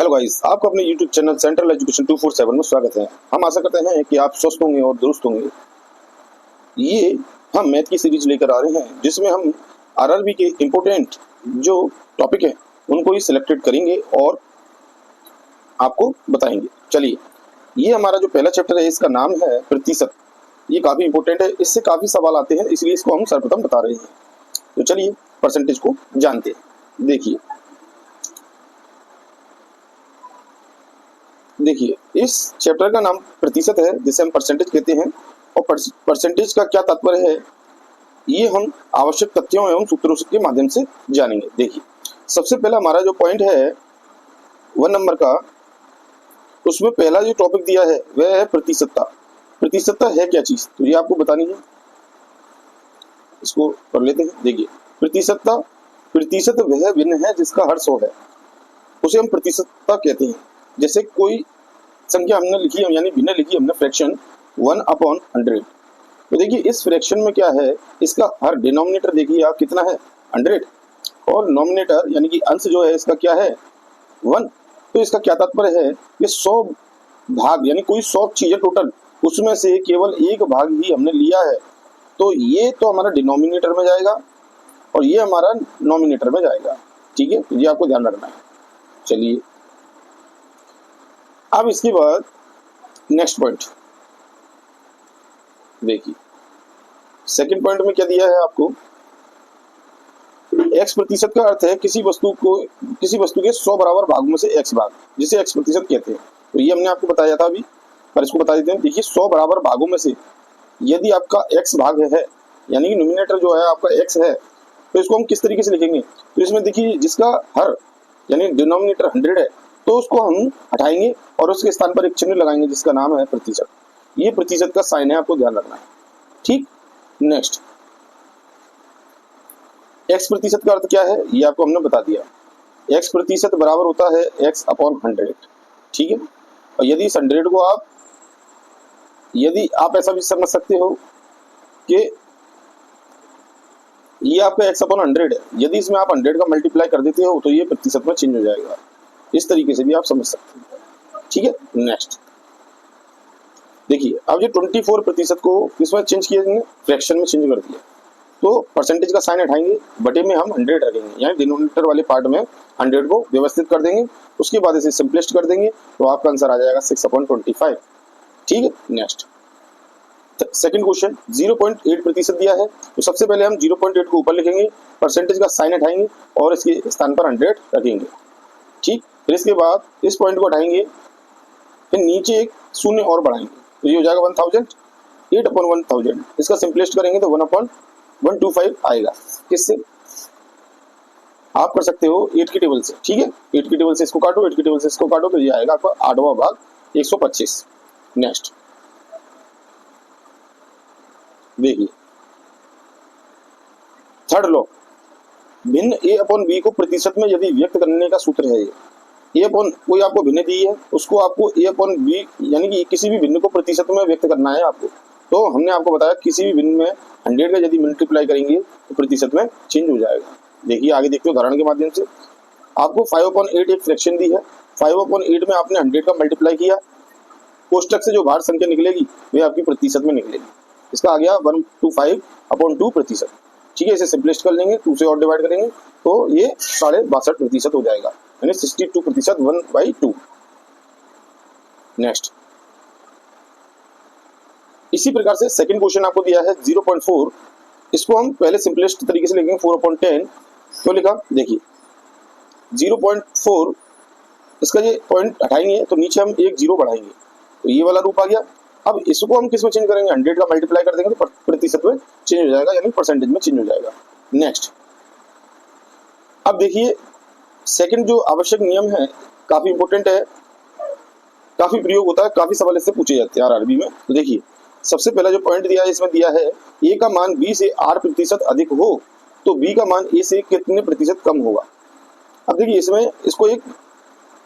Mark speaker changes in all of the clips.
Speaker 1: Hello guys, आपका अपने YouTube channel central education 247 में स्वागत है। हम आशा करते हैं कि आप स्वस्थ होंगे और दुरुस्त होंगे। ये हम मैथ की सीरीज लेकर आ रहे हैं जिसमें हम आरआरबी के इम्पोर्टेंट जो टॉपिक है उनको ही सिलेक्टेड करेंगे और आपको बताएंगे। चलिए, ये हमारा जो पहला चैप्टर है इसका नाम है प्रतिशत। ये काफ़ी इंपॉर्टेंट है, इससे काफ़ी सवाल आते हैं, इसलिए इसको हम सर्वप्रथम बता रहे हैं। तो चलिए परसेंटेज को जानते हैं। देखिए, इस चैप्टर का नाम प्रतिशत है जिसे हम परसेंटेज कहते हैं। और परसेंटेज का क्या तात्पर्य है ये हम आवश्यक तथ्यों एवं सूत्रों के माध्यम से जानेंगे। देखिए, सबसे पहला हमारा जो पॉइंट है 1 नंबर का, उसमें पहला जो टॉपिक दिया है वह है प्रतिशतता। प्रतिशतता है क्या चीज, तो ये आपको बतानी है। इसको कर लेते हैं। देखिए, प्रतिशतता, प्रतिशत वह भिन्न है जिसका हर 100 है, उसे हम प्रतिशतता कहते हैं। जैसे कोई संख्या हमने लिखी है, यानी भिन्न लिखी हमने, फ्रैक्शन 1/100। तो देखिए, इस फ्रैक्शन में क्या है, इसका हर डिनोमिनेटर देखिए आप कितना है, 100, और नोमिनेटर यानी कि अंश जो है इसका क्या है, 1। तो इसका क्या तात्पर्य है, ये 100 भाग यानी कोई 100 चीजें टोटल, उसमें से केवल एक भाग ही हमने लिया है। तो ये तो हमारा डिनोमिनेटर में जाएगा और ये हमारा नोमिनेटर में जाएगा। ठीक है, ये आपको ध्यान रखना है। चलिए, अब इसके बाद नेक्स्ट पॉइंट देखिए। सेकंड पॉइंट में क्या दिया है आपको, x प्रतिशत का अर्थ है किसी वस्तु के 100 बराबर भागों में से x भाग, जिसे x प्रतिशत कहते हैं। तो ये हमने आपको बताया था अभी, पर इसको बता देते हैं। देखिए, 100 बराबर भागों में से यदि आपका x भाग है, यानी कि नोमिनेटर जो है आपका x है, तो इसको हम किस तरीके से लिखेंगे। तो इसमें देखिए, जिसका हर यानी डिनोमिनेटर 100 है, तो उसको हम हटाएंगे और उसके स्थान पर एक चिन्ह लगाएंगे जिसका नाम है प्रतिशत। ये प्रतिशत का साइन है, आपको ध्यान रखना है। ठीक, नेक्स्ट, x प्रतिशत का अर्थ क्या है ये आपको हमने बता दिया। x प्रतिशत बराबर होता है x/100। ठीक है, और यदि इस 100 को यदि आप ऐसा भी समझ सकते हो कि ये आपका x/100 है, यदि इसमें आप 100 का मल्टीप्लाई कर देते हो तो ये प्रतिशत में चेंज हो जाएगा। इस तरीके से भी आप समझ सकते हैं। ठीक है, नेक्स्ट देखिए, अब ये 24 प्रतिशत को किसमें चेंज किया, फ्रैक्शन में चेंज कर दिया। तो परसेंटेज का साइन हटाएंगे, बटे में हम 100 रखेंगे, यानी डिनोमिनेटर वाले पार्ट में 100 को व्यवस्थित कर देंगे, उसके बाद इसे सिंपलिस्ट कर देंगे, तो आपका आंसर आ जाएगा 6/25। ठीक है, नेक्स्ट सेकंड क्वेश्चन, 0.8 प्रतिशत दिया है। तो सबसे पहले हम 0.8 को ऊपर लिखेंगे, परसेंटेज का साइन हटाएंगे और इसके स्थान पर 100 रखेंगे। ठीक, फिर इसके बाद इस पॉइंट को हटाएंगे, फिर नीचे एक शून्य और बढ़ाएंगे, तो ये हो जाएगा 1000, 8/1000। इसका सिंपलिस्ट करेंगे तो 1/125 आएगा। किससे आप कर सकते हो, 8 की टेबल से। ठीक है, 8 की टेबल से इसको काटो, 8 की टेबल से इसको काटो, तो ये आएगा आपका 8वां भाग 125। नेक्स्ट देखिए, थर्ड लॉ, भिन्न a/b को प्रतिशत में यदि व्यक्त करने का सूत्र है ये। कोई आपको भिन्न दी है, उसको आपको a/b यानी कि किसी भी भिन्न को प्रतिशत में व्यक्त करना है आपको। तो हमने आपको बताया किसी भी भिन्न में 100 का यदि मल्टीप्लाई करेंगे तो प्रतिशत में चेंज हो जाएगा। देखिए, आगे देखते हो उदाहरण के माध्यम से। आपको 5/8 एक फ्रैक्शन दी है, 5/8 में आपने 100 का मल्टीप्लाई किया, कोष्टक से जो बाहर संख्या निकलेगी वे आपकी प्रतिशत में निकलेगी। इसका आ गया 125/2 प्रतिशत। ठीक है, इसे सिंपलिस्ट कर लेंगे, 2 से और डिवाइड करेंगे तो ये 62.5 प्रतिशत हो जाएगा, यानी 62% 1/2। नेक्स्ट, इसी प्रकार से सेकंड क्वेश्चन आपको दिया है 0.4। इसको हम पहले सिंपलिस्ट तरीके से लिखेंगे, 4/10। क्यों लिखा, देखिए 0.4, इसका ये पॉइंट हटाएंगे तो नीचे हम एक 0 बढ़ाएंगे, तो ये वाला रूप आ गया। अब इसको हम किस में चेंज करेंगे, 100 का मल्टीप्लाई कर देंगे तो प्रतिशत में चेंज हो जाएगा, यानी परसेंटेज में चेंज हो जाएगा। नेक्स्ट, अब देखिए सेकंड जो आवश्यक नियम है, काफी इंपॉर्टेंट है, काफी प्रयोग होता है, काफी सवाल इससे पूछे जाते हैं आरआरबी में। तो देखिए, सबसे पहला जो पॉइंट दिया है इसमें दिया है a का मान b से 8% अधिक हो तो b का मान a से कितने प्रतिशत कम होगा। अब देखिए, इसमें इसको एक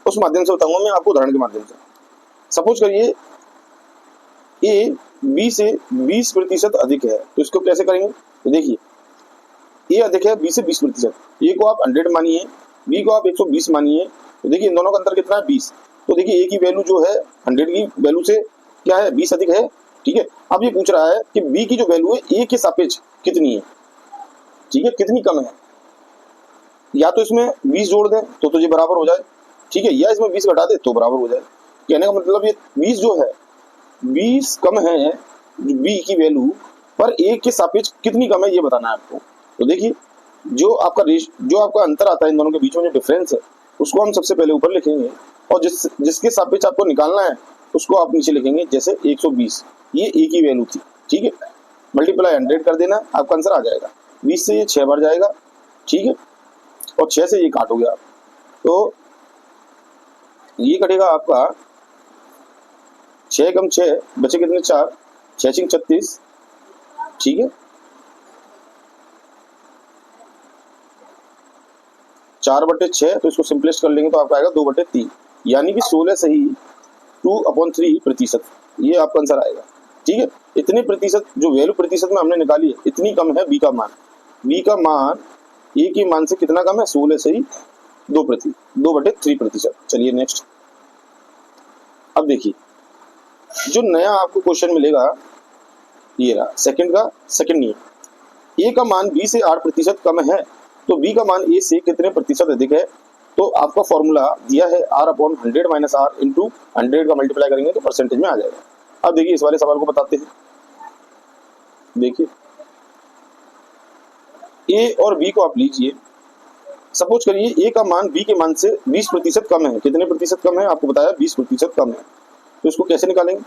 Speaker 1: उस माध्यम से बताऊंगा मैं आपको, उदाहरण के माध्यम से। सपोज करिए a b से 20% अधिक है, तो इसको कैसे करेंगे। तो देखिए, a अधिक है b से 20%, a को आप 100 मानिए बी को आप 120 मानिए, तो देखिए इन दोनों का अंतर कितना है 20। तो देखिए ए की वैल्यू जो है 100 की वैल्यू से क्या है 20 अधिक है। ठीक है, अब ये पूछ रहा है कि बी की जो वैल्यू है ए के सापेक्ष कितनी है। ठीक है, कितनी कम है, या तो इसमें 20 जोड़ दें तो ये बराबर हो जाए, ठीक है, या इसमें 20 घटा दे तो बराबर हो जाए। कहने का मतलब ये 20 जो है 20 कम है बी की वैल्यू, पर ए के सापेक्ष कितनी कम है ये बताना है आपको। तो देखिए जो आपका अंतर आता है इन दोनों के बीच में, जो डिफरेंस है उसको हम सबसे पहले ऊपर लिखेंगे, और जिसके सापेक्ष आपको निकालना है उसको आप नीचे लिखेंगे। जैसे 120 ये ए की वैल्यू थी, ठीक है, मल्टीप्लाई 100 कर देना, आपका आंसर आ जाएगा। 20 से ये 6 बार जाएगा, ठीक है, और 6 से ये काटोगे आप, तो ये कटेगा आपका 6 कम 6 बचे कितने 4, 6 6 36, ठीक है, 4/6, तो इसको सिंपलेस्ट कर लेंगे तो आपका आएगा 2/3, यानी कि 16 सही 2/3%, ये आपका आंसर आएगा। ठीक है, इतने प्रतिशत जो वैल्यू प्रतिशत में हमने निकाली है इतनी कम है बी का मान। बी का मान ए के मान से कितना कम है, 16 सही 2/3%। चलिए नेक्स्ट। अब देखिए जो नया आपको क्वेश्चन मिलेगा ये रहा, सेकंड का सेकंड नियम। ए का मान बी से 8% कम है तो बी का मान ए से कितने प्रतिशत अधिक है। तो आपका फॉर्मूला दिया है R/100 माइनस R इंटू 100 का मल्टीप्लाई करेंगे तो परसेंटेज में आ जाएगा। अब देखिए इस वाले सवाल को बताते हैं। देखिए ए और बी को आप लीजिए, सपोज करिए ए का मान बी के मान से 20% कम है। कितने प्रतिशत कम है आपको बताया, 20% कम है। तो इसको कैसे निकालेंगे,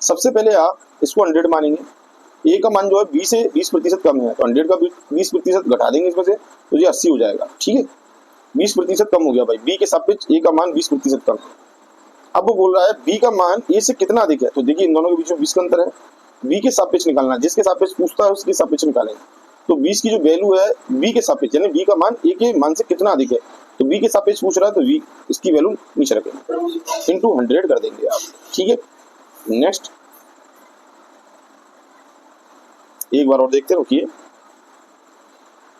Speaker 1: सबसे पहले आप इसको 100 मानेंगे। ए का मान जो है बी से 20% कम है तो 100 का 20% घटा देंगे इसमें से, तो ये 80 हो जाएगा। ठीक है, 20% कम हो गया भाई, बी के सापेक्ष ए का मान 20% कम है। अब वो बोल रहा है बी का मान ए से कितना अधिक है। तो देखिए इन दोनों के बीच में 20 का अंतर है, बी के सापेक्ष निकालना, जिसके सापेक्ष पूछता है उसके सापेक्ष निकालेंगे। तो 20 की जो वैल्यू है बी के सापेक्ष, यानी बी का मान ए के मान से कितना अधिक है, तो बी के सापेक्ष पूछ रहा है तो बी इसकी वैल्यू नीचे रखेंगे, इंटू 100 कर देंगे आप। ठीक है, नेक्स्ट एक बार और देखते रहिए।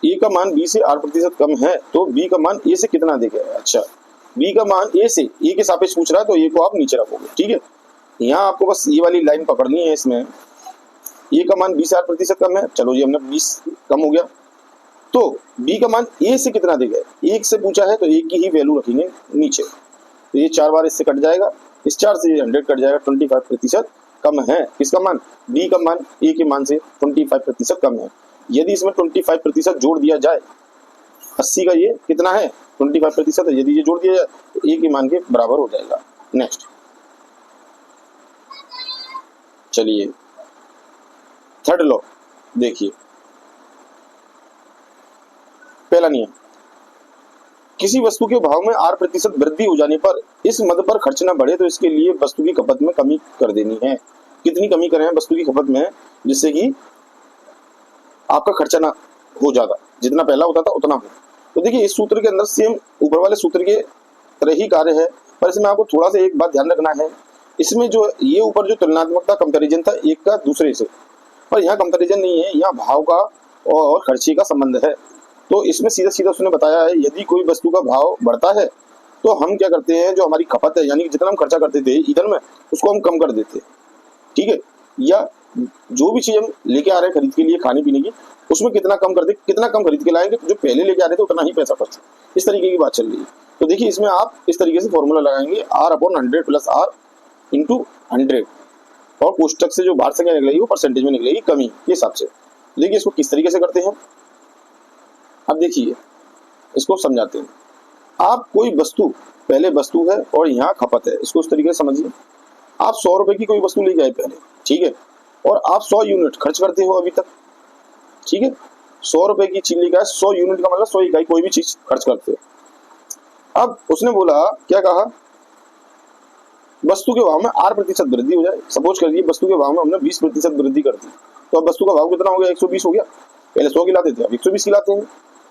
Speaker 1: ए का मान बी से 8% कम है तो बी का मान ए से कितना अधिक है। अच्छा, बी का मान ए से ए के सापेक्ष पूछ रहा है तो ए को आप नीचे रखोगे। ठीक है, यहाँ आपको बस ये वाली लाइन पकड़नी है। इसमें ए का मान 20 से 8% कम है, चलो जी हमने 20 कम हो गया, तो बी का मान ए से कितना अधिक है, 1 से पूछा है तो 1 की ही वैल्यू रखेंगे नीचे। तो ये 4 बार इससे कट जाएगा, इस 4 से 100 कट जाएगा, 25% कम है। किसका मान, बी का मान ए के मान से 25% कम है। यदि इसमें 25% जोड़ दिया जाए, 80 का ये कितना है 25% है, यदि ये जोड़ दिया जाए तो ए के मान के बराबर हो जाएगा। नेक्स्ट चलिए थर्ड लॉ देखिए। पहला नियम, किसी वस्तु के भाव में 8% वृद्धि हो जाने पर इस मद पर खर्च न बढ़े तो इसके लिए वस्तु की खपत में कमी कर देनी है। कितनी कमी करें वस्तु की खपत में, जिससे कि आपका खर्चा ना हो ज्यादा, जितना पहला होता था उतना हो। तो देखिए इस सूत्र के अंदर सेम ऊपर वाले सूत्र के तरह ही कार्य है, पर इसमें आपको थोड़ा सा एक बात ध्यान रखना है। इसमें जो ये ऊपर जो तुलनात्मकता कंपैरिजन था एक का दूसरे से, पर यहाँ कंपैरिजन नहीं है, यहाँ भाव का और खर्चे का संबंध है। तो इसमें सीधा सीधा उसने बताया है यदि कोई वस्तु का भाव बढ़ता है तो हम क्या करते हैं, जो हमारी खपत है यानी कि जितना हम खर्चा करते थे ईंधन में उसको हम कम कर देते हैं। ठीक है, या जो भी चीज हम लेके आ रहे हैं खरीद के लिए खाने पीने की, उसमें कितना कम कर दे, कितना कम खरीद के लाएंगे, जो पहले लेके आ रहे थे उतना ही पैसा खर्च। इस तरीके की बात चल रही है। तो देखिए इसमें आप इस तरीके से फॉर्मूला लगाएंगे R/100 प्लस R इंटू 100, और कोष्टक से जो बाहर संख्या निकलेगी वो परसेंटेज में निकलेगी कमी के हिसाब से। देखिए इसको किस तरीके से करते हैं, अब देखिए इसको समझाते हैं। आप कोई वस्तु, पहले वस्तु है और यहाँ खपत है, इसको उस तरीके से समझिए। आप 100 रुपए की कोई वस्तु लेके आए पहले, ठीक है, और आप 100 यूनिट खर्च करते हो अभी तक। ठीक है, 100 रुपए की चीज लेके आए, 100 यूनिट का मतलब 100 इकाई कोई भी चीज खर्च करते हो। अब उसने बोला, क्या कहा, वस्तु के भाव में 8% वृद्धि हो जाए। सपोज कर लीजिए वस्तु के भाव में हमने 20% वृद्धि कर दी, तो अब वस्तु का भाव कितना हो गया, 120 हो गया। पहले 100 की लाते थे, अब 120 की लाते हैं।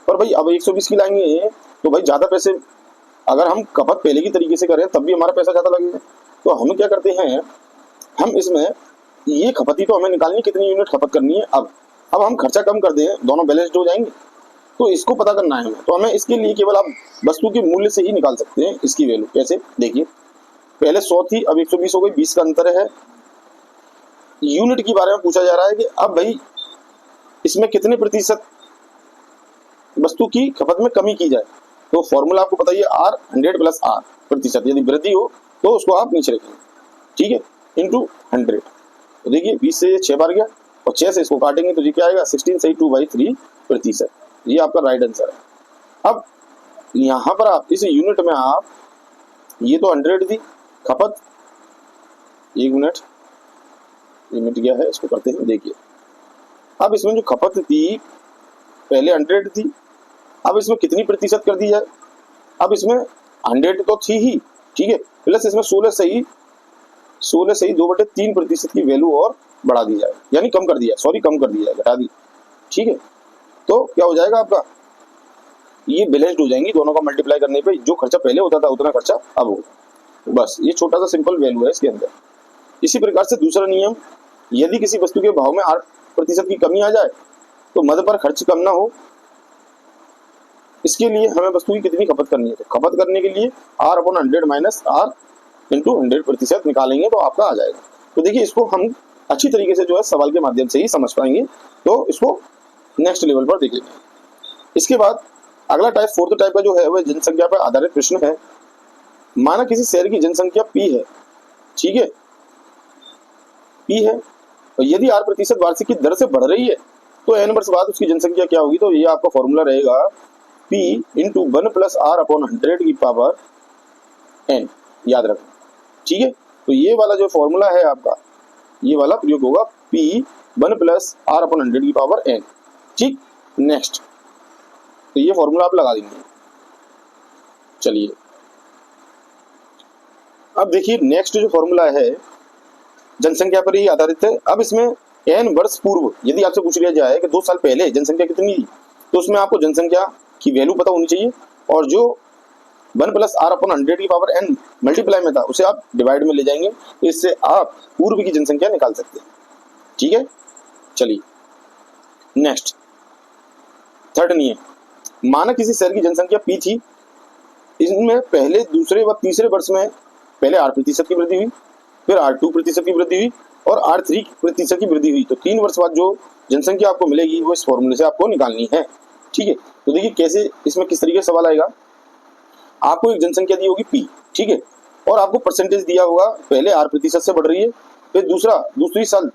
Speaker 1: पर भाई अब 120 की लाएंगे तो भाई ज्यादा पैसे, अगर हम खपत पहले की तरीके से करें तब भी हमारा पैसा ज्यादा लगेगा। तो हम क्या करते हैं, हम इसमें ये खपत ही तो हमें निकालनी, कितनी यूनिट खपत करनी है। अब हम खर्चा कम कर दें, दोनों बैलेंस्ड हो जाएंगे। तो इसको पता करना है हमें, तो हमें इसके लिए केवल आप वस्तु के मूल्य से ही निकाल सकते हैं इसकी वैल्यू। कैसे, देखिए पहले 100 थी, अब 120 हो गई, 20 का अंतर है। यूनिट के बारे में पूछा जा रहा है कि अब भाई इसमें कितने प्रतिशत वस्तु की खपत में कमी की जाए। तो फॉर्मूला आपको पता ही है, R 100 प्लस R प्रतिशत, यदि वृद्धि हो तो उसको आप नीचे रखेंगे, ठीक है, इंटू 100। तो देखिए 20 से 6 बार गया और 6 से इसको काटेंगे तो ये क्या आएगा, 16 सही 2/3 प्रतिशत। ये आपका राइट आंसर है। अब यहाँ पर आप इस यूनिट में आप, ये तो 100 थी खपत, एक मिनट ये मिट गया है, इसको करते हैं। देखिए अब इसमें जो खपत थी पहले 100 थी, अब इसमें कितनी प्रतिशत कर दी जाए। अब इसमें 100 तो थी ही, ठीक है, प्लस इसमें 16 सही 2/3 प्रतिशत की वैल्यू और बढ़ा दी जाए, यानी कम कर दिया, सॉरी कम कर दिया, घटा दी, ठीक है। तो क्या हो जाएगा आपका, ये बैलेंस्ड हो जाएंगी, दोनों का मल्टीप्लाई करने पे जो खर्चा पहले होता था उतना खर्चा अब होगा। बस ये छोटा सा सिंपल वैल्यू है इसके अंदर। इसी प्रकार से दूसरा नियम, यदि किसी वस्तु के भाव में 8% की कमी आ जाए तो मद पर खर्च कम ना हो, इसके लिए हमें वस्तु की कितनी खपत करनी है। तो खपत करने के लिए R/100 माइनस R इंटू 100% निकालेंगे तो आपका आ जाएगा। तो देखिए इसको हम अच्छी तरीके से जो है सवाल के माध्यम से ही समझ पाएंगे, तो इसको नेक्स्ट लेवल पर देख लेंगे। इसके बाद अगला टाइप, फोर्थ टाइप का जो है वह जनसंख्या पर आधारित प्रश्न है। माना किसी शहर की जनसंख्या P है, ठीक है, P है, और यदि R% वार्षिक की दर से बढ़ रही है तो n वर्ष बाद उसकी जनसंख्या क्या होगी। तो ये आपका फॉर्मूला रहेगा P इंटू 1 प्लस R/100 की पावर n, याद रखें, ठीक है। तो ये वाला जो फॉर्मूला है आपका, ये वाला प्रयोग होगा P 1 प्लस R/100 की पावर n, ठीक। नेक्स्ट, तो ये फॉर्मूला आप लगा देंगे। चलिए अब देखिए नेक्स्ट जो फॉर्मूला है जनसंख्या पर ही आधारित है। अब इसमें n वर्ष पूर्व यदि आपसे पूछ लिया जाए कि 2 साल पहले जनसंख्या कितनी थी, तो उसमें आपको जनसंख्या की वैल्यू पता होनी चाहिए, और जो 1 प्लस R/100 की पावर n मल्टीप्लाई में था उसे आप डिवाइड में ले जाएंगे, तो इससे आप पूर्व की जनसंख्या निकाल सकते हैं, ठीक है। चलिए नेक्स्ट, थर्ड नियम, माना किसी शहर की जनसंख्या P थी, इसमें पहले दूसरे व तीसरे वर्ष में पहले 8% की वृद्धि हुई, फिर 2% की वृद्धि हुई और 3% की वृद्धि हुई। तो 3 वर्ष बाद जो जनसंख्या आपको मिलेगी वो इस फॉर्मूले से आपको निकालनी है, ठीक है। तो देखिए कैसे, इसमें किस तरीके से सवाल आएगा। आपको एक जनसंख्या दी होगी P, ठीक है, और आपको परसेंटेज दिया होगा, पहले 8% से बढ़ रही है, फिर दूसरी साल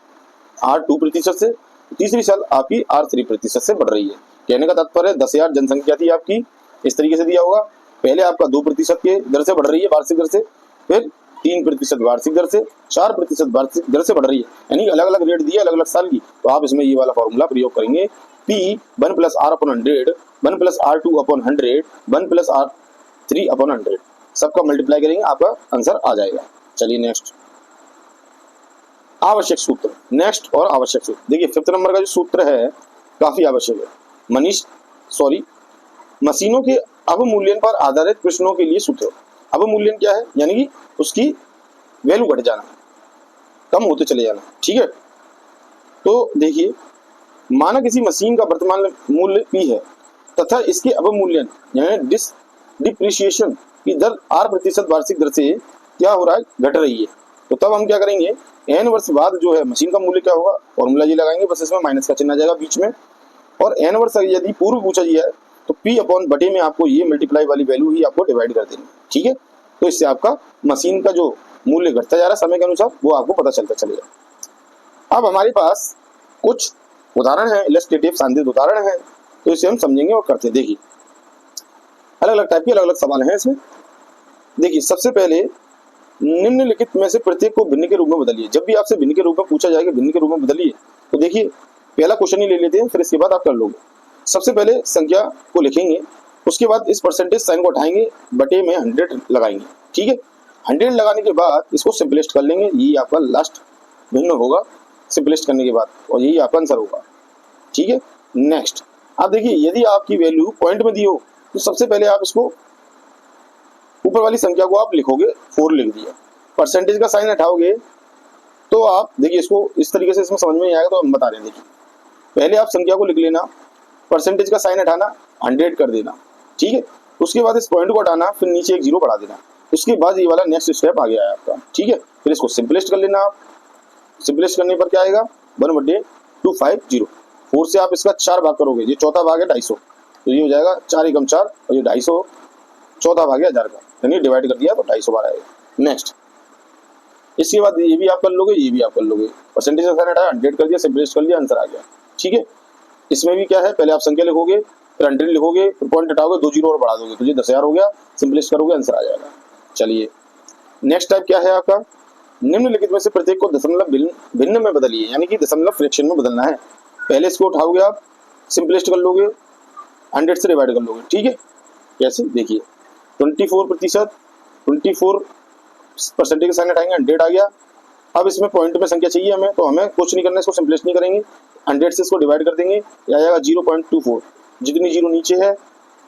Speaker 1: 2% से, तीसरी साल आपकी 3% से बढ़ रही है। कहने का तात्पर्य 10,000 जनसंख्या थी आपकी, इस तरीके से दिया होगा, पहले आपका 2% के दर से बढ़ रही है वार्षिक दर से, फिर 3% वार्षिक दर से, 4% वार्षिक दर से बढ़ रही है, यानी अलग अलग रेट दिया अलग अलग साल की। तो आप इसमें ये वाला फॉर्मूला प्रयोग करेंगे, P 1 plus R/100, 1 plus R/2/100, 1 plus R/3/100, सबका मल्टीप्लाई करेंगे, आपका आंसर आ जाएगा। चलिए नेक्स्ट, आवश्यक सूत्र। नेक्स्ट और आवश्यक सूत्र, देखिए 5th नंबर का जो सूत्र है काफी आवश्यक है। मशीनों के अवमूल्यन पर आधारित प्रश्नों के लिए सूत्र। अवमूल्यन क्या है, यानी कि उसकी वैल्यू घट जाना, कम होते चले जाना, ठीक है। तो देखिए माना किसी मशीन का वर्तमान मूल्य P है तथा इसके अवमूल्यन यानी डिप्रिसिएशन की दर R% वार्षिक दर से क्या हो रहा है, घट रही है। तो तब हम क्या करेंगे, n वर्ष बाद जो है मशीन का मूल्य क्या होगा, फॉर्मूला ये लगाएंगे, बस इसमें माइनस का चिन्ह आ जाएगा बीच में, और n वर्ष यदि पूर्व पूछा गया है तो P अपॉन बटे में आपको ये मल्टीप्लाई वाली वैल्यू ही आपको डिवाइड कर देनी, ठीक है। तो इससे आपका मशीन का जो मूल्य घटता जा रहा है समय के अनुसार वो आपको पता चलता चलेगा। अब हमारे पास कुछ उदाहरण है, इलस्ट्रेटिव सांदर्भिक उदाहरण है, तो इसे हम समझेंगे और करते हैं। देखिए अलग अलग टाइप के अलग अलग सवाल हैं इसमें। देखिए सबसे पहले निम्नलिखित में से प्रत्येक को भिन्न के रूप में बदलिए। जब भी आपसे भिन्न के रूप में पूछा जाएगा भिन्न के रूप में बदलिए, तो देखिए पहला क्वेश्चन ही ले लेते हैं, फिर इसके बाद आप कर लोगे। सबसे पहले संख्या को लिखेंगे, उसके बाद इस परसेंटेज साइन को उठाएंगे, बटे में 100 लगाएंगे, ठीक है। 100 लगाने के बाद इसको सिंपलिस्ट कर लेंगे, यही आपका लास्ट भिन्न होगा सिंपलिस्ट करने के बाद, और यही आपका आंसर होगा, ठीक है। नेक्स्ट, आप देखिए यदि आपकी वैल्यू पॉइंट में दी हो तो सबसे पहले आप इसको ऊपर वाली संख्या को आप लिखोगे, 4 लिख दिया, परसेंटेज का साइन हटाओगे तो आप देखिए इसको इस तरीके से इसमें समझ में नहीं आएगा, तो हम बता रहे हैं। देखिए पहले आप संख्या को लिख लेना, परसेंटेज का साइन हटाना, 100 कर देना, ठीक है। उसके बाद इस पॉइंट को हटाना, फिर नीचे एक जीरो बढ़ा देना, उसके बाद ये वाला नेक्स्ट स्टेप आ गया है आपका, ठीक है। फिर इसको सिंपलिस्ट कर लेना आप, सिंपलिस्ट करने पर क्या आएगा 1/250। 4 से आप इसका 4 भाग करोगे, ये चौथा भाग है 250, तो ये हो जाएगा 4 एकम 4 और ये 250 चौथा भाग है 1000 का, यानी डिवाइड कर दिया तो 250 बार आएगा। नेक्स्ट, इसके बाद ये भी आप कर लोगे, ये भी आप कर लोगे, परसेंटेज का साइन हटाया, 100 कर दिया, सिंपलिस्ट कर लिया, आंसर आ गया, ठीक है। इसमें भी क्या है, पहले आप संख्या लिखोगे, फिर 100 लिखोगे, फिर पॉइंट हटाओगे, 2 जीरो और बढ़ा दोगे, तो ये 10,000 हो गया, सिंपलिस्ट करोगे, आंसर आ जाएगा। चलिए नेक्स्ट टाइप क्या है आपका, निम्नलिखित में से प्रत्येक को दशमलव भिन्न में बदलिए, यानी कि दशमलव फ्रैक्शन में बदलना है। पहले इसको उठाओगे आप, सिंपलिस्ट कर लोगे, 100 से डिवाइड कर लोगे, ठीक है। कैसे देखिए, 24%, 24 परसेंटेज का साइन हटाएंगे, 100 आ गया। अब इसमें पॉइंट में संख्या चाहिए हमें, तो हमें कुछ नहीं करना है, इसको सिंपलिस्ट नहीं करेंगे, 100 से इसको डिवाइड कर देंगे, ये आएगा 0.24, जितनी जीरो नीचे है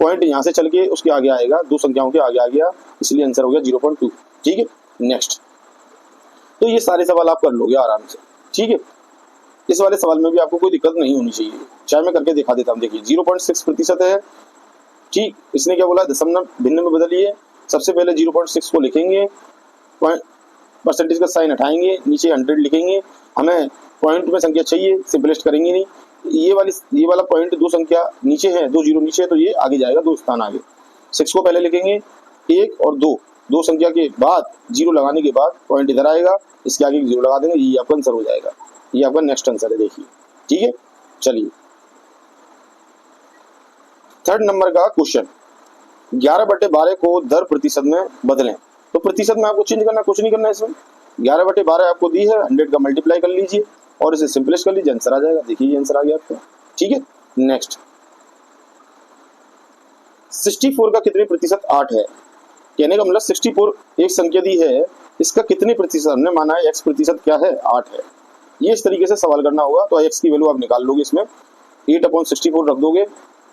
Speaker 1: पॉइंट यहाँ से चल के उसके आगे आएगा, 2 संख्याओं के आगे आ गया, इसलिए आंसर हो गया 0.2, ठीक है। नेक्स्ट, तो ये सारे सवाल आप कर लोगे आराम से, ठीक है। इस वाले सवाल में भी आपको कोई दिक्कत नहीं होनी चाहिए, चाहे मैं करके दिखा देता हूँ। देखिए 0.6% है, ठीक। इसने क्या बोला, दशमलव भिन्न में बदलिए। सबसे पहले 0.6 को लिखेंगे, परसेंटेज का साइन हटाएंगे, नीचे 100 लिखेंगे, हमें पॉइंट में संख्या चाहिए, सिंपलिस्ट करेंगे नहीं, ये वाला पॉइंट 2 संख्या नीचे है, 2 जीरो नीचे है, तो ये आगे जाएगा, 2 स्थान आगे। 6 को पहले लिखेंगे, 1 और 2 संख्या के बाद जीरो लगाने के बाद पॉइंट इधर आएगा, इसके आगे जीरो लगा देंगे, ये आपका आंसर हो जाएगा। ये आपका नेक्स्ट आंसर है, देखिए, ठीक है। चलिए 3rd नंबर का क्वेश्चन, 11/12 को दर प्रतिशत में बदलें। तो प्रतिशत में आपको चेंज करना, कुछ नहीं करना है इसमें, 11/12 आपको दी है, 100 का मल्टीप्लाई कर लीजिए और इसे सिंपलिस्ट कर लीजिए, आंसर आ जाएगा। देखिए ये आंसर आ गया आपका, ठीक है। नेक्स्ट, 64 का कितने प्रतिशत 8 है, कहने का मतलब 64 एक संख्या दी है, इसका कितने प्रतिशत, हमने माना है x प्रतिशत क्या है 8 है। ये इस तरीके से सवाल करना होगा, तो x की वैल्यू आप निकाल लोगे, इसमें 8/64 रख दोगे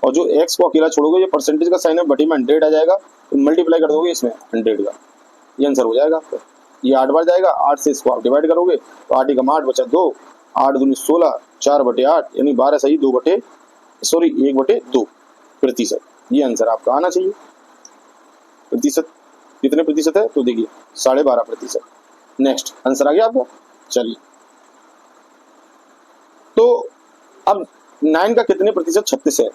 Speaker 1: और जो x को अकेला छोड़ोगे, ये परसेंटेज का साइन है, बटे में 100 आ जाएगा, तो मल्टीप्लाई कर दोगे इसमें 100 का, ये आंसर हो जाएगा आपका। ये 8 बार जाएगा, 8 से इसको आप डिवाइड करोगे, तो 8 एकम 8 बचा 2, 8 दूनी 16, 4/8 यानी 12 सही 1/2 प्रतिशत, ये आंसर आपका आना चाहिए। प्रतिशत कितने प्रतिशत है, तो देखिए 12.5%। नेक्स्ट, आंसर आ गया आपका। चलिए, तो अब 9 का कितने प्रतिशत 36 है,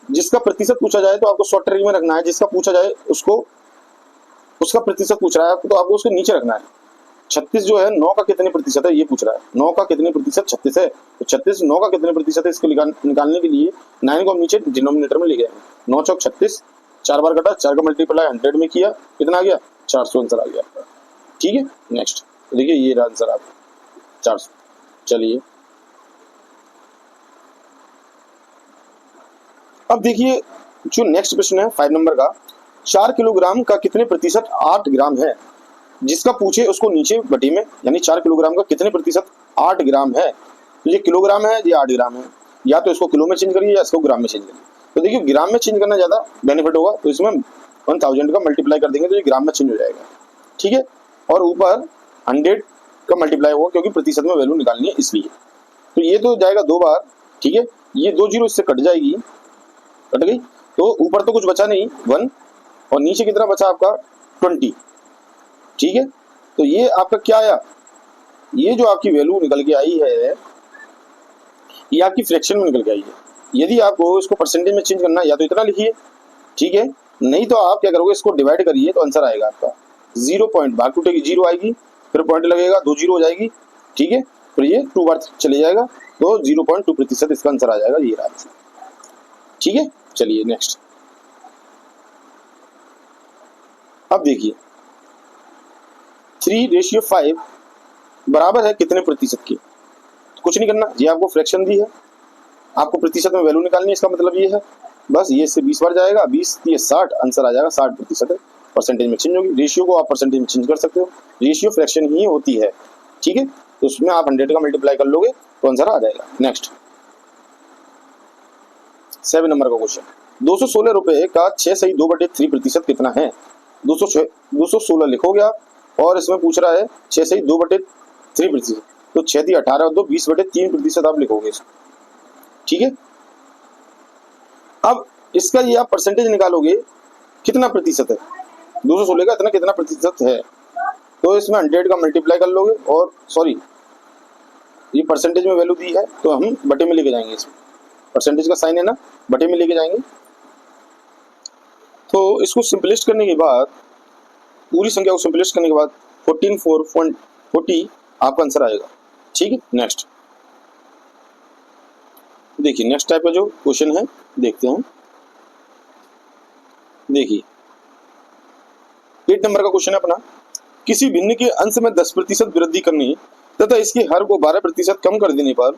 Speaker 1: जिसका प्रतिशत पूछा जाए तो आपको शॉर्ट ट्रिक में रखना है, जिसका पूछा जाए उसको उसका प्रतिशत पूछ रहा है आपको, तो आपको उसके नीचे रखना है। 36 जो है 9 का कितने प्रतिशत है ये पूछ रहा है, 9 का कितने प्रतिशत 36 है, तो 36 9 का कितने प्रतिशत है, इसको निकालने के लिए 9 को हम नीचे डिनोमिनेटर में ले गए, 9 चौक 36, 4 बार कटा, 4 का मल्टीप्लाई 100 में किया, कितना आ गया 400, आंसर आ गया आपका, ठीक है। नेक्स्ट देखिए, ये रहा आंसर आपका 400। चलिए अब देखिए जो नेक्स्ट प्रश्न है 5 नंबर का, 4 किलोग्राम का कितने प्रतिशत 8 ग्राम है, जिसका पूछे उसको नीचे बटे में, यानी 4 किलोग्राम का कितने प्रतिशत 8 ग्राम है, तो ये किलोग्राम है, ये 8 ग्राम है, या तो इसको किलो में चेंज करिए या इसको ग्राम में चेंज करिए। तो देखिए ग्राम में चेंज करना ज़्यादा बेनिफिट होगा, तो इसमें 1000 का मल्टीप्लाई कर देंगे तो ये ग्राम में चेंज हो जाएगा, ठीक है। और ऊपर 100 का मल्टीप्लाई होगा, क्योंकि प्रतिशत में वैल्यू निकालनी है इसलिए। तो ये तो जाएगा 2 बार, ठीक है, ये 2 जीरो इससे कट जाएगी, कट गई, तो ऊपर तो कुछ बचा नहीं 1, और नीचे कितना बचा आपका 20, ठीक है। तो ये आपका क्या आया, ये जो आपकी वैल्यू निकल के आई है, ये आपकी फ्रैक्शन में निकल के आई है। यदि आपको इसको परसेंटेज में चेंज करना है, या तो इतना लिखिए, ठीक है, नहीं तो आप क्या करोगे, इसको डिवाइड करिए, तो आंसर आएगा आपका 0 पॉइंट, भाग टूटेगी 0 आएगी, फिर पॉइंट लगेगा 2 जीरो हो जाएगी, ठीक है, फिर ये 2 बार चले जाएगा, तो 0.2% इसका आंसर आ जाएगा, ये आंसर, ठीक है। चलिए नेक्स्ट, अब देखिए 3:5 बराबर है कितने प्रतिशत की, कुछ नहीं करना, ये आपको फ्रैक्शन दी है, आपको प्रतिशत में वैल्यू निकालनी है, इसका मतलब ये है, बस ये इससे 20 बार जाएगा, 20 ये 60, आंसर आ जाएगा 60% है, परसेंटेज में चेंज होगी। रेशियो को आप परसेंटेज में चेंज कर सकते हो, रेशियो फ्रैक्शन ही होती है, ठीक है, तो उसमें आप 100 का मल्टीप्लाई कर लोगे तो आंसर आ जाएगा। नेक्स्ट 7 नंबर का क्वेश्चन, 216 रुपए का 6 सही 2/3% कितना है, 216 लिखोगे आप, और इसमें पूछ रहा है 6 सही 2/3%, तो 6 × 18 और 2 20/3% आप लिखोगे इसको, ठीक है। अब इसका ये आप परसेंटेज निकालोगे कितना प्रतिशत है, 216 का इतना कितना प्रतिशत है, तो इसमें 100 का मल्टीप्लाई कर लोगे और सॉरी ये परसेंटेज में वैल्यू दी है तो हम बटे में लेके जाएंगे, इसमें परसेंटेज का साइन है ना, बटे में लेके जाएंगे। तो इसको सिंपलिस्ट करने के बाद, पूरी संख्या को सिंपलिस्ट करने के बाद 14,440 आपका आंसर आएगा। ठीक है, नेक्स्ट देखिए, नेक्स्ट टाइप का जो क्वेश्चन है देखते हैं। देखिए 8 नंबर का क्वेश्चन है अपना, किसी भिन्न के अंश में 10% वृद्धि करने तथा इसके हर को 12% कम कर देने पर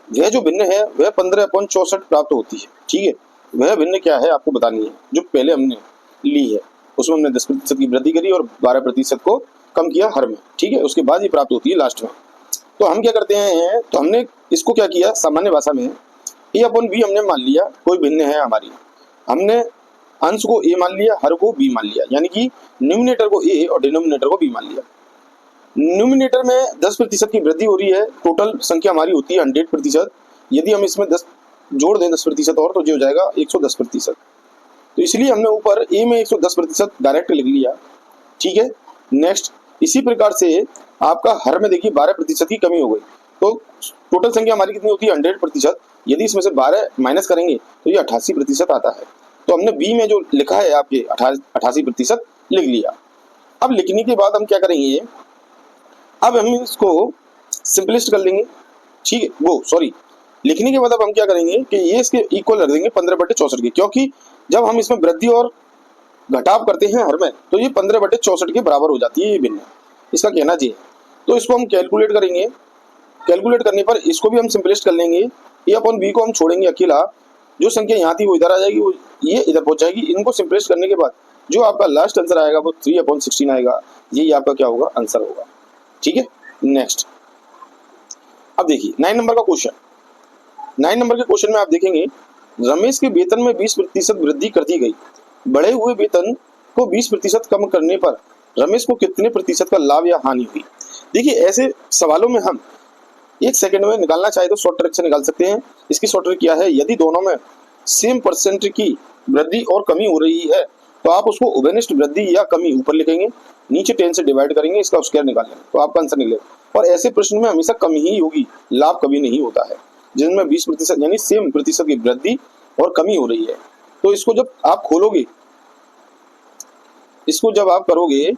Speaker 1: वह जो भिन्न है वह 15/64 प्राप्त होती है। ठीक है, वह भिन्न क्या है आपको बतानी है। जो पहले हमने ली है उसमें हमने 10% की वृद्धि करी और 12% को कम किया हर में। ठीक है, उसके बाद ये प्राप्त होती है लास्ट में। तो हम क्या करते हैं, तो हमने इसको क्या किया, सामान्य भाषा में A/B हमने मान लिया कोई भिन्न है हमारी, हमने अंश को A मान लिया, हर को B मान लिया, यानी कि न्यूमिनेटर को A और डिनोमिनेटर को B मान लिया। न्यूमिनेटर में 10% की वृद्धि हो रही है, टोटल संख्या हमारी होती है 100%। यदि हम इसमें 10 जोड़ दें 10% और तो जो हो जाएगा 110%। तो इसलिए हमने ऊपर A में 110% डायरेक्ट लिख लिया। ठीक है, नेक्स्ट इसी प्रकार से आपका हर में देखिए 12% की कमी हो गई, तो टोटल संख्या हमारी कितनी होती है 100%। यदि इसमें से 12 माइनस करेंगे तो ये 88% आता है। तो हमने B में जो लिखा है आपके 88% लिख लिया। अब लिखने के बाद हम क्या करेंगे, अब हम इसको सिंपलिस्ट कर लेंगे। ठीक है, वो सॉरी लिखने के बाद अब हम क्या करेंगे कि ये इसके इक्वल रख देंगे 15/64 के, क्योंकि जब हम इसमें वृद्धि और घटाव करते हैं हर में तो ये 15/64 के बराबर हो जाती है ये भिन्न, इसका कहना जी है। तो इसको हम कैलकुलेट करेंगे, कैलकुलेट करने पर इसको भी हम सिंपलिस्ट कर लेंगे। A/B को हम छोड़ेंगे अकेला, जो संख्या यहाँ थी वो इधर आ जाएगी, वो ये इधर पहुंच जाएगी। इनको सिंपलिस्ट करने के बाद जो आपका लास्ट आंसर आएगा वो 3/16 आएगा। यही आपका क्या होगा, आंसर होगा। ठीक है, नेक्स्ट अब देखिए 9 नंबर का क्वेश्चन। 9 नंबर के क्वेश्चन में आप देखेंगे, रमेश के वेतन में 20% वृद्धि कर दी गई, बढ़े हुए वेतन को 20% कम करने पर रमेश को कितने प्रतिशत का लाभ या हानि हुई। देखिए ऐसे सवालों में हम 1 सेकंड में निकालना चाहे तो शॉर्ट ट्रिक से निकाल सकते हैं। इसकी शॉर्ट ट्रिक क्या है, यदि दोनों में सेम परसेंट की वृद्धि और कमी हो रही है तो आप उसको उभयनिष्ठ वृद्धि या कमी ऊपर लिखेंगे, नीचे 10 से डिवाइड करेंगे, इसका स्क्वायर निकालेंगे तो आपका आंसर निकलेगा। और ऐसे प्रश्न में हमेशा कमी ही होगी, लाभ कभी नहीं होता है। जिनमें 20% यानी सेम प्रतिशत की वृद्धि और कमी हो रही है, तो इसको जब आप खोलोगे, इसको जब आप करोगे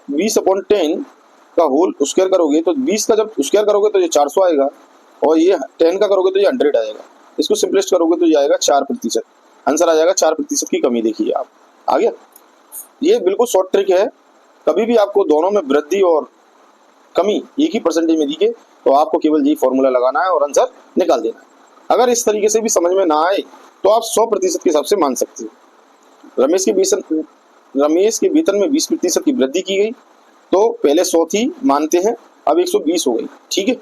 Speaker 1: 20/10 का होल स्क्वायर करोगे तो 20 का जब स्क्वायर करोगे तो ये 400 आएगा, और ये 10 का करोगे तो ये 100 आएगा। इसको सिंपलिस्ट करोगे तो ये आएगा 4%, आंसर आ जाएगा 4% की कमी। देखिए आप आ गया, ये बिल्कुल शॉर्ट ट्रिक है। कभी भी आपको दोनों में वृद्धि और कमी एक ही परसेंटेज में दी गई तो आपको केवल यही फॉर्मूला लगाना है और आंसर निकाल देना है। अगर इस तरीके से भी समझ में ना आए तो आप 100% के हिसाब से मान सकते हो। रमेश के वेतन में 20% की वृद्धि की गई, तो पहले 100 थी मानते हैं, अब 120 हो गई। ठीक है,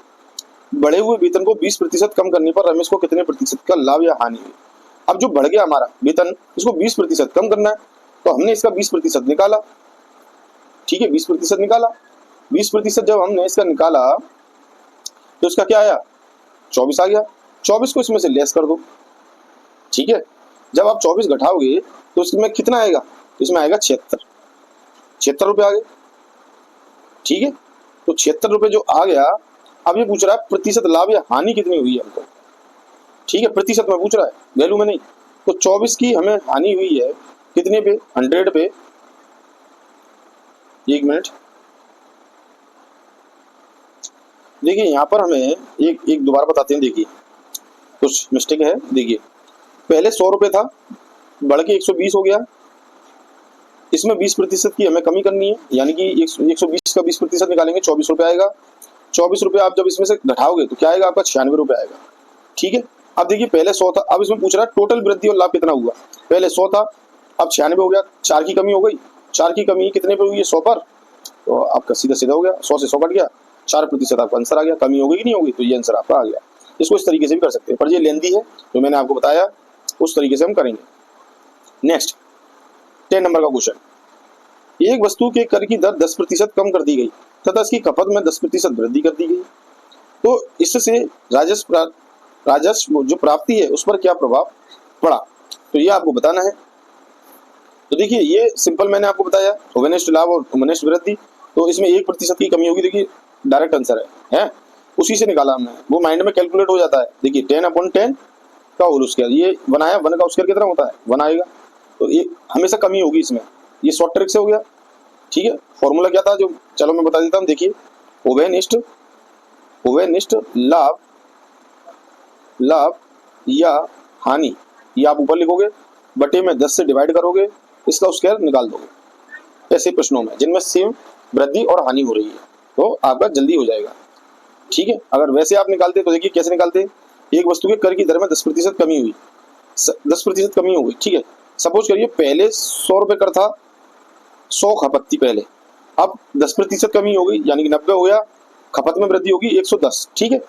Speaker 1: बढ़े हुए वेतन को 20% कम करने पर रमेश को कितने प्रतिशत का लाभ या हानि हुई। अब जो बढ़ गया हमारा वेतन, इसको 20% कम करना है, तो हमने इसका 20% निकाला। ठीक है, 20% निकाला। 20% जब हमने इसका निकाला तो इसका क्या आया, 24 आ गया। 24 को इसमें से लेस कर दो। ठीक है, जब आप 24 घटाओगे तो इसमें कितना आएगा, इसमें आएगा 76 रुपये आ गए। ठीक है, तो 76 रुपये जो आ गया, अब ये पूछ रहा है प्रतिशत लाभ या हानि कितनी हुई है हमको। ठीक है, प्रतिशत में पूछ रहा है, वैल्यू में नहीं। तो 24 की हमें हानि हुई है कितने पे, 100 पे। एक मिनट देखिए, यहाँ पर हमें एक दोबारा बताते हैं। देखिए कुछ मिस्टेक है। देखिए पहले 100 रुपये था, बढ़ के 120 हो गया। इसमें 20% की हमें कमी करनी है, यानी कि 120 का 20% निकालेंगे, 24 रुपये आएगा। 24 रुपये आप जब इसमें से घटाओगे तो क्या आएगा आपका, 96 रुपये आएगा। ठीक है, अब देखिए पहले 100 था, अब इसमें पूछ रहा है टोटल वृद्धि और लाभ कितना हुआ। पहले 100 था, अब 96 हो गया, 4 की कमी हो गई। 4 की कमी कितने पे हुई है, 100 पर, तो आपका सीधा सीधा हो गया, 100 से 100 कट गया, 4% आपका आंसर आ गया। कमी हो गई कि नहीं होगी, तो ये आंसर आपका आ गया। इसको इस तरीके से भी कर सकते हैं, पर ये लेंदी है, जो मैंने आपको बताया उस तरीके से हम करेंगे। नेक्स्ट 10 नंबर का क्वेश्चन, एक वस्तु के कर की दर 10% कम कर दी गई तथा इसकी खपत में 10% वृद्धि कर दी गई, तो इससे राजस्व जो प्राप्ति है उस पर क्या प्रभाव पड़ा, तो ये आपको बताना है। तो देखिए ये सिंपल मैंने आपको बताया, ओवेनेस्ट लाभ और ओवेनेस्ट वृद्धि, तो इसमें 1% की कमी होगी। देखिए डायरेक्ट आंसर है उसी से निकाला हमने, वो माइंड में कैलकुलेट हो जाता है। देखिए 10/10 का होल स्क्वायर, ये 1 आया, 1 का स्क्वायर कितना होता है 1 आएगा, तो ये हमेशा कमी होगी इसमें। ये शॉर्ट ट्रिक से हो गया, ठीक है। फॉर्मूला क्या था जो, चलो मैं बता देता हूँ। देखिए ओवेनिस्ट लाभ या हानि, ये आप ऊपर लिखोगे, बटे में 10 से डिवाइड करोगे, इसका स्क्वायर निकाल दोगे। ऐसे प्रश्नों में जिनमें सेम वृद्धि और हानि हो रही है, तो आपका जल्दी हो जाएगा, ठीक है। अगर वैसे आप निकालते तो देखिए कैसे निकालते। एक वस्तु के कर की दर में 10% कमी हुई, 10% कमी हो गई, ठीक है। सपोज करिए पहले 100 रुपये कर था, 100 खपत थी पहले, अब 10% कमी हो गई यानी कि 90 हो गया, खपत में वृद्धि होगी 110, ठीक है।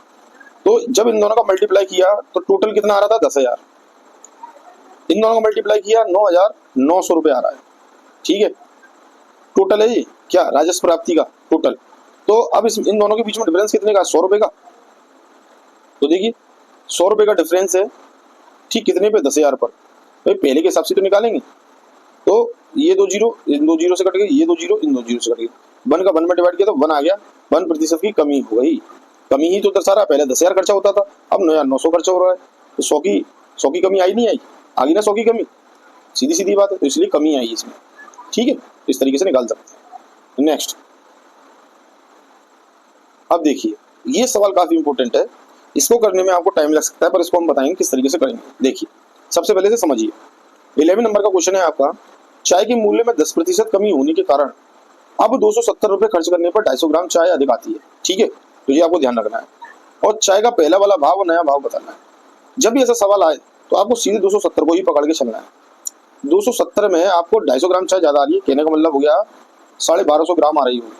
Speaker 1: तो जब इन दोनों का मल्टीप्लाई किया तो टोटल कितना आ रहा था 10,000, इन दोनों का मल्टीप्लाई किया 9,900 रुपये आ रहा है, ठीक है। टोटल है ये क्या, राजस्व प्राप्ति का टोटल। तो अब इन दोनों के बीच में डिफरेंस कितने का, 100 रुपये का। तो देखिए 100 रुपये का डिफरेंस है, ठीक, कितने पे, 10,000 पर। भाई पहले के हिसाब से तो निकालेंगे, तो ये 2 जीरो इन 2 जीरो से कट गए, ये 2 जीरो इन 2 जीरो से कट गए, 1 का 1 में डिवाइड किया तो 1 आ गया, 1% की कमी हो गई। कमी ही तो दर्शा रहा, पहले 10,000 खर्चा होता था, अब 9,900 खर्चा हो रहा है, तो 100 की कमी आई नहीं आई, आ गई ना 100 की कमी, सीधी सीधी बात है, तो इसलिए कमी आई इसमें, ठीक है। तो इस तरीके से निकाल सकते हैं। नेक्स्ट, अब देखिए ये सवाल काफी इंपॉर्टेंट है, इसको करने में आपको टाइम लग सकता है, पर इसको हम बताएंगे किस तरीके से करेंगे। देखिए सबसे पहले से समझिए, 11 नंबर का क्वेश्चन है आपका, चाय के मूल्य में 10% कमी होने के कारण अब 270 रुपये खर्च करने पर 250 ग्राम चाय अधिक आती है, ठीक है। तो ये आपको ध्यान रखना है, और चाय का पहला वाला भाव और नया भाव बताना है। जब भी ऐसा सवाल आए तो आपको सीधे 270 को ही पकड़ के चलना है। 270 में आपको 250 ग्राम चाय ज्यादा आ रही है, कहने का मतलब हो गया 1250 ग्राम आ रही होगी,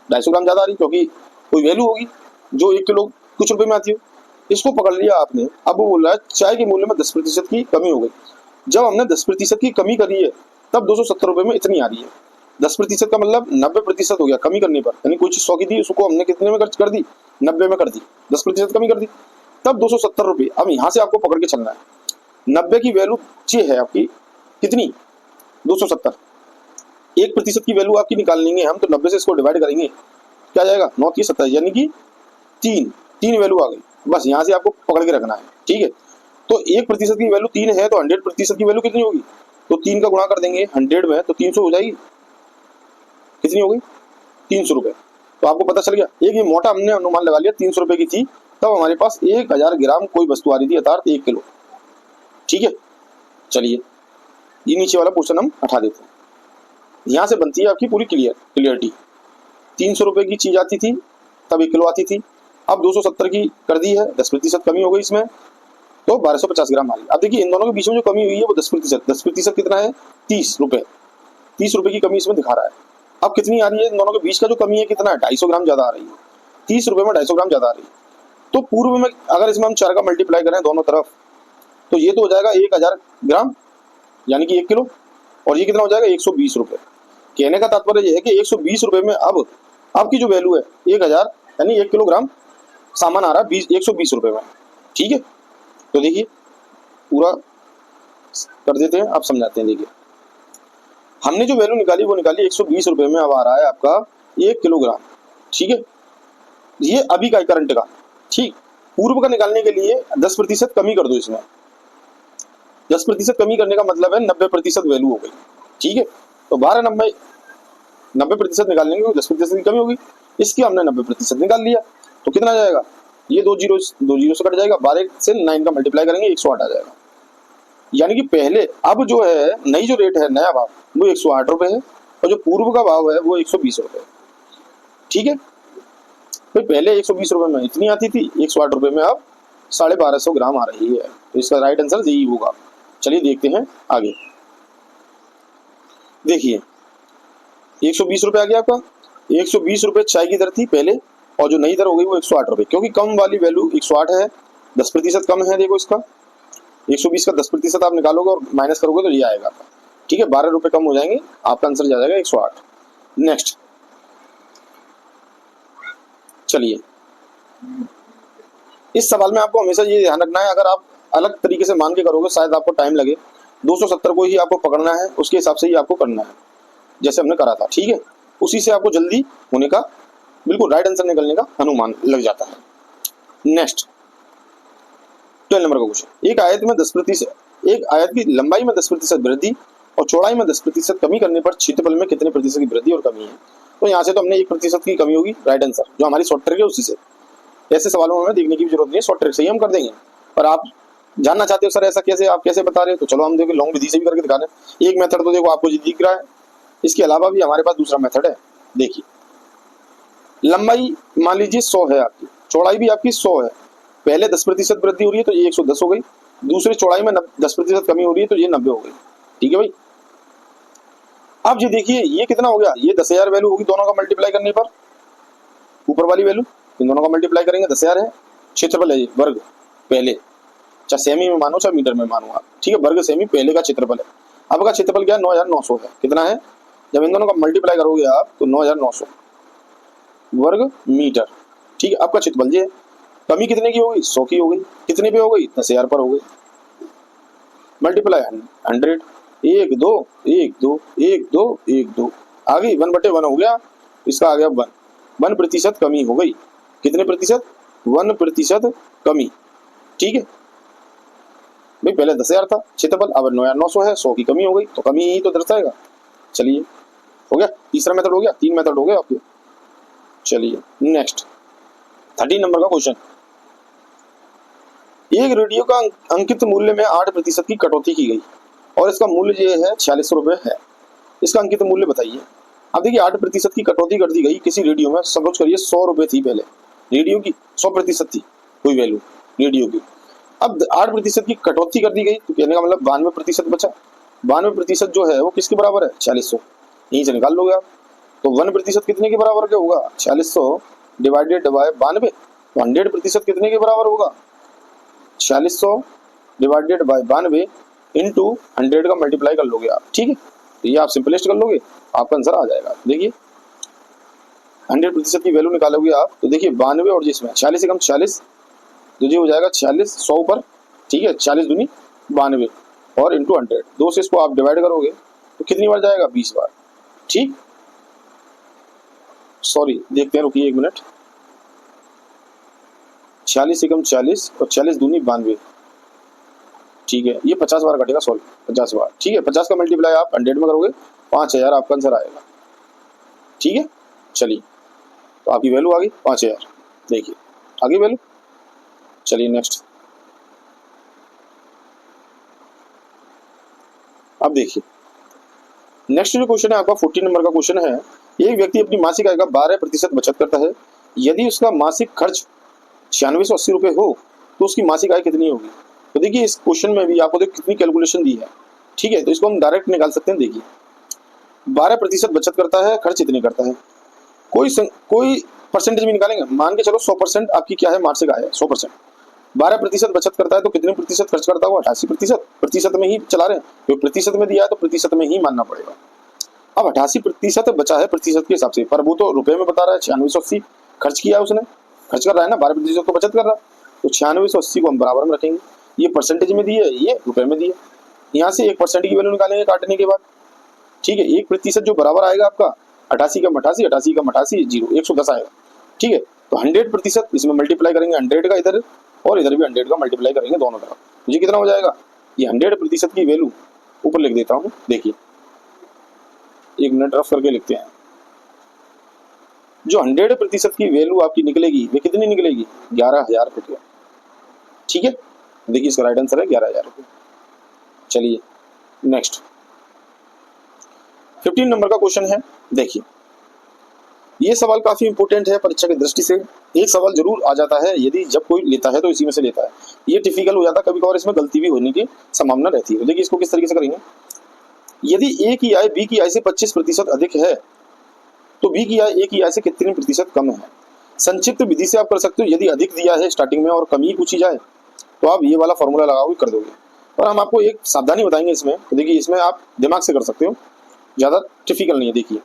Speaker 1: 250 ग्राम ज्यादा आ रही, क्योंकि कोई वैल्यू होगी जो 1 किलो कुछ रुपए में आती हो, इसको पकड़ लिया आपने। अब वो बोल रहा है चाय के मूल्य में 10% की कमी हो गई। जब हमने 10% की कमी करी है तब 270 रुपये में इतनी आ रही है। 10% का मतलब 90% हो गया कमी करने पर, यानी कोई चीज 100 की थी उसको हमने कितने में खर्च कर दी, 90 में कर दी, 10% कमी कर दी, तब 270 रुपये। अब यहाँ से आपको पकड़ के चलना है, 90 की वैल्यू ये है आपकी कितनी, 270, 1% की वैल्यू आपकी निकाल लेंगे हम, तो 90 से इसको डिवाइड करेंगे, क्या जाएगा 9 की 27, यानी कि 3 वैल्यू आ गई। बस यहाँ से आपको पकड़ के रखना है, ठीक है। तो 1% की वैल्यू 3 है, तो 100% की वैल्यू कितनी होगी, तो 3 का गुणा कर देंगे 100 में, तो 300 हो जाएगी, कितनी हो गई 300 रुपये। तो आपको पता चल गया, एक ये मोटा हमने अनुमान लगा लिया 300 रुपये की थी, तब हमारे पास 1000 ग्राम कोई वस्तु आ रही थी, अर्थात 1 किलो, ठीक है। चलिए ये नीचे वाला पोर्शन हम हटा देते हैं, यहाँ से बनती है आपकी पूरी क्लियरिटी। 300 रुपये की चीज आती थी तब 1 किलो आती थी, अब 270 की कर दी है, 10% कमी हो गई इसमें, तो 1250 ग्राम आ गई। अब देखिए इन दोनों के बीच में जो कमी हुई है वो 10% कितना है, 30 रुपये, 30 रुपये की कमी इसमें दिखा रहा है। अब कितनी आ रही है इन दोनों के बीच का जो कमी है कितना है, 250 ग्राम ज्यादा आ रही है, 30 रुपये में 250 ग्राम ज्यादा आ रही है। तो पूर्व में अगर इसमें हम 4 का मल्टीप्लाई करें दोनों तरफ, तो ये तो हो जाएगा 1000 ग्राम यानी कि 1 किलो, और ये कितना हो जाएगा 120 रुपये। कहने का तात्पर्य यह है कि 120 रुपये में अब आपकी जो वैल्यू है 1000 यानी 1 किलोग्राम सामान आ रहा है 120 रुपये में, ठीक है। तो देखिए पूरा कर देते हैं, आप समझाते हैं। देखिए हमने जो वैल्यू निकाली वो निकाली 120 रुपये में, अब आ रहा है आपका 1 किलोग्राम, ठीक है। ये अभी का करंट का, ठीक। पूर्व का निकालने के लिए 10% कमी कर दो इसमें, 10% कमी करने का मतलब है 90% वैल्यू हो गई, ठीक है। तो 90% निकालने के 10% की कमी होगी, इसकी हमने 90% निकाल लिया, तो कितना आ जाएगा, ये 2 जीरो से कट जाएगा, 12 से 9 का मल्टीप्लाई करेंगे 108 आ जाएगा। यानी कि पहले अब जो है नई जो रेट है नया भाव वो 108 रुपये है, और जो पूर्व का भाव है वो 120 रुपये, ठीक है। तो पहले 120 रुपये में इतनी आती थी, 108 रुपये में अब 1250 ग्राम आ रही है, तो इसका राइट आंसर यही होगा। चलिए देखते हैं आगे। देखिए 120 रुपये आ गया आपका, 120 रुपये चाय की दर थी पहले, और जो नई दर हो गई वो 108 रुपये, क्योंकि कम वाली वैल्यू 108 है, 10% कम है। देखो इसका 120 का 10% आप निकालोगे और माइनस करोगे तो ये आएगा, ठीक है। 12 रुपये कम हो जाएंगे, आपका आंसर जा जाएगा 108। नेक्स्ट, चलिए इस सवाल में आपको हमेशा ये ध्यान रखना है, अगर आप अलग तरीके से मान के करोगे शायद आपको टाइम लगे। 270 को ही आपको पकड़ना है, उसके हिसाब से ही आपको करना है जैसे हमने करा था, ठीक है। उसी से आपको जल्दी होने का, बिल्कुल राइट आंसर निकलने का अनुमान लग जाता है। नेक्स्ट 12 नंबर का क्वेश्चन, एक आयत में 10%, एक आयत की लंबाई में 10% वृद्धि और चौड़ाई में 10% कमी करने पर क्षेत्रफल में कितने प्रतिशत की वृद्धि और कमी है। तो यहाँ से तो हमने 1% की कमी होगी, राइट आंसर जो हमारी शॉर्ट ट्रिक है उसी से। ऐसे सवालों में हमें देखने की भी जरूरत नहीं है, शॉर्ट ट्रिक से ही हम कर देंगे। पर आप जानना चाहते हो सर ऐसा कैसे, आप कैसे बता रहे हो, तो चलो हम देखो लॉन्ग विधि से भी करके दिखा रहे हैं। एक मेथड तो देखो आपको दिख रहा है, इसके अलावा भी हमारे पास दूसरा मेथड है। देखिए लंबाई मान लीजिए 100 है आपकी, चौड़ाई भी आपकी 100 है, पहले 10% वृद्धि हो रही है तो ये 110 हो गई, दूसरी चौड़ाई में 10% कमी हो रही है तो ये 90 हो गई, ठीक है भाई। अब ये देखिए ये कितना हो गया, ये 10,000 वैल्यू होगी दोनों का मल्टीप्लाई करने पर, ऊपर वाली वैल्यू इन दोनों का मल्टीप्लाई करेंगे 10,000 है, क्षेत्रफल है वर्ग पहले, चाहे सेमी में मानो चाहे मीटर में मानो आप, ठीक है, वर्ग सेमी पहले का क्षेत्रफल है। अब का क्षेत्रफल क्या है 9,900 है, कितना है, जब इन दोनों का मल्टीप्लाई करोगे आप तो 9,900 वर्ग मीटर, ठीक है। आपका क्षेत्रफल ये है, कमी कितने की हो गई 100 की हो गई, कितने पे हो गई 10,000 पर हो गई, मल्टीप्लाई 100, 1 2 1 2 1 2 1 2 आ गई 1/1 हो गया, इसका आ गया 1% कमी हो गई, कितने प्रतिशत 1% कमी, ठीक है भाई। पहले 10,000 था क्षेत्रफल, अब 9,900 है, 100 की कमी हो गई तो कमी ही तो दर्शाएगा। चलिए हो गया, तीसरा मेथड हो गया, 3 मेथड हो गए आपके। चलिए नेक्स्ट 13 नंबर का क्वेश्चन, एक रेडियो का अंकित मूल्य में 8% की कटौती की गई और इसका मूल्य ये है 46 रुपये है, इसका अंकित मूल्य बताइए। अब देखिए 8% की कटौती कर दी गई किसी रेडियो में, सपोज करिए 100 रुपये थी पहले रेडियो की, 100% थी कोई वैल्यू रेडियो की, अब 8% की कटौती कर दी गई तो कहने का मतलब 92% बचा। 92% जो है वो किसके बराबर है 4600, यहीं से निकाल लोगे आप। तो 1% कितने के बराबर क्या होगा 4600 डिवाइडेड बाय 92, तो 100% कितने के बराबर होगा 4600 डिवाइडेड बाय 92 इंटू 100 का मल्टीप्लाई कर लोगे आप, ठीक है। तो ये आप सिंपलेस्ट कर लोगे, आपका आंसर आ जाएगा। देखिए 100% की वैल्यू निकालोगे आप तो देखिए 92 और जिसमें 40 से कम 40 तो ये हो जाएगा 40 100 पर, ठीक है, 40 दूनी 92 और इंटू 100, 2 से इसको आप डिवाइड करोगे तो कितनी बार जाएगा 20 बार, ठीक। सॉरी देखते हैं, रुकिए 1 मिनट, 40 से कम 40 और 40 दूनी 92, ठीक है, ये 50 बार कटेगा, सॉरी 50 बार, ठीक है। 50 का मल्टीप्लाई आप 100 में करोगे 5000 आपका आंसर आएगा, ठीक है। चलिए तो आपकी वैल्यू आ गई 5000, देखिए आगे वैल्यू। चलिए नेक्स्ट, अब देखिए नेक्स्ट जो क्वेश्चन है आपका 14 नंबर का क्वेश्चन है, एक व्यक्ति अपनी मासिक आय का 12% बचत करता है, यदि उसका मासिक खर्च 9680 रुपये हो तो उसकी मासिक आय कितनी होगी। तो देखिए इस क्वेश्चन में भी आपको कितनी कैलकुलेशन दी है, ठीक है, तो इसको हम डायरेक्ट निकाल सकते हैं। देखिए 12% बचत करता है, खर्च इतने करता है, कोई परसेंटेज में निकालेंगे, मान के चलो 100% आपकी क्या है मासिक आय है 100%, 12% बचत करता है तो कितने प्रतिशत खर्च करता होगा 88%, प्रतिशत में ही चला रहे हैं, तो प्रतिशत में दिया है तो प्रतिशत में ही मानना पड़ेगा। अब 88% बचा है प्रतिशत के हिसाब से, पर वो तो रुपए में बता रहा है 9680 खर्च किया है उसने, खर्च कर रहा है ना, 12% तो बचत कर रहा है, तो 9680 को हम बराबर में रखेंगे, ये परसेंटेज में दिए ये रुपए में दिए, यहाँ से 1% की वैल्यू निकालेंगे काटने के बाद, ठीक है। 1% जो बराबर आएगा आपका 88 का 88, 88 का 88 जीरो 110 आएगा, ठीक है। तो 100% इसमें मल्टीप्लाई करेंगे 100 का इधर और इधर भी 100 का मल्टीप्लाई करेंगे दोनों तरफ, मुझे कितना हो जाएगा, ये 100% की वैल्यू ऊपर लिख देता हूँ, देखिए 1 मिनट रफ करके लिखते हैं। जो 100% की वैल्यू आपकी निकलेगी वे कितनी निकलेगी 11,000 रुपये, ठीक है। देखिए इसका राइट आंसर है 11,000 रुपये। चलिए नेक्स्ट 15 नंबर का क्वेश्चन है, देखिए ये सवाल काफी इंपॉर्टेंट है परीक्षा की दृष्टि से, एक सवाल जरूर आ जाता है यदि जब कोई लेता है तो इसी में से लेता है, ये टिपिकल हो जाता है, कभी कभार इसमें गलती भी होने की संभावना रहती है। तो देखिए इसको किस तरीके से करेंगे, यदि ए की आय बी की आय से 25% अधिक है तो बी की आय ए की आय से कितने प्रतिशत कम है। संक्षिप्त विधि से आप कर सकते हो, यदि अधिक दिया है स्टार्टिंग में और कमी पूछी जाए तो आप ये वाला फॉर्मूला लगाओगे कर दोगे, और हम आपको एक सावधानी बताएंगे इसमें, तो देखिए इसमें आप दिमाग से कर सकते हो, ज्यादा टिपिकल नहीं है। देखिए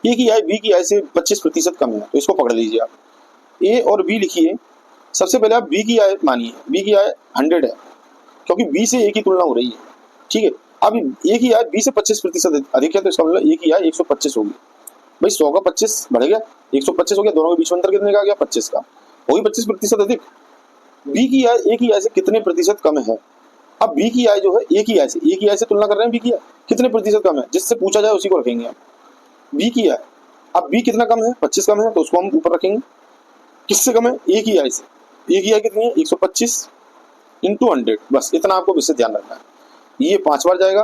Speaker 1: ए की आय बी की आय से 25% कम है तो इसको पकड़ लीजिए आप, ए और बी लिखिए सबसे पहले आप बी की आय मानिए, बी की आय 100 है क्योंकि बी से ए की तुलना हो रही है, ठीक है। अब ए की आय बी से 25% अधिक है तो इसका मतलब ए की आय 125 होगी। भाई 100 का 25 बढ़ गया, 125 हो गया, दोनों के बीच में अंतर कितने का आ गया, 25 का, वही 25% अधिक। बी की आय ए की आय से कितने प्रतिशत कम है। अब बी की आय जो है ए की आय से तुलना कर रहे हैं, बी की आय कितने प्रतिशत कम है, जिससे पूछा जाए उसी को रखेंगे हम। बी की आय, अब बी कितना कम है, 25 कम है तो उसको हम ऊपर रखेंगे। किससे कम है, ए की आय से। ए की आय कितनी है, 125 इंटू 100, बस इतना आपको इससे ध्यान रखना है। ये 5 बार जाएगा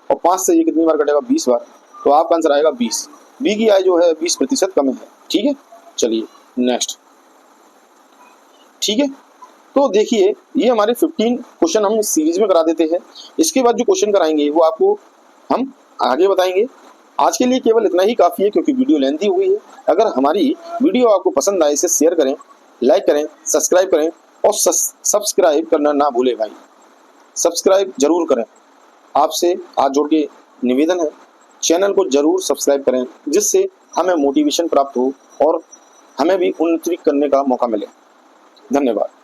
Speaker 1: और 5 से ये कितनी बार कटेगा, 20 बार, तो आपका आंसर आएगा 20। बी की आय जो है 20% कम है, ठीक है। चलिए नेक्स्ट, ठीक है। तो देखिए ये हमारे 15 क्वेश्चन हम इस सीरीज में करा देते हैं। इसके बाद जो क्वेश्चन कराएंगे वो आपको हम आगे बताएंगे। आज के लिए केवल इतना ही काफ़ी है क्योंकि वीडियो लेंथी हुई है। अगर हमारी वीडियो आपको पसंद आए इसे शेयर करें, लाइक करें, सब्सक्राइब करें और सब्सक्राइब करना ना भूलें भाई, सब्सक्राइब जरूर करें। आपसे हाथ जोड़ के निवेदन है, चैनल को जरूर सब्सक्राइब करें जिससे हमें मोटिवेशन प्राप्त हो और हमें भी उन्नति करने का मौका मिले। धन्यवाद।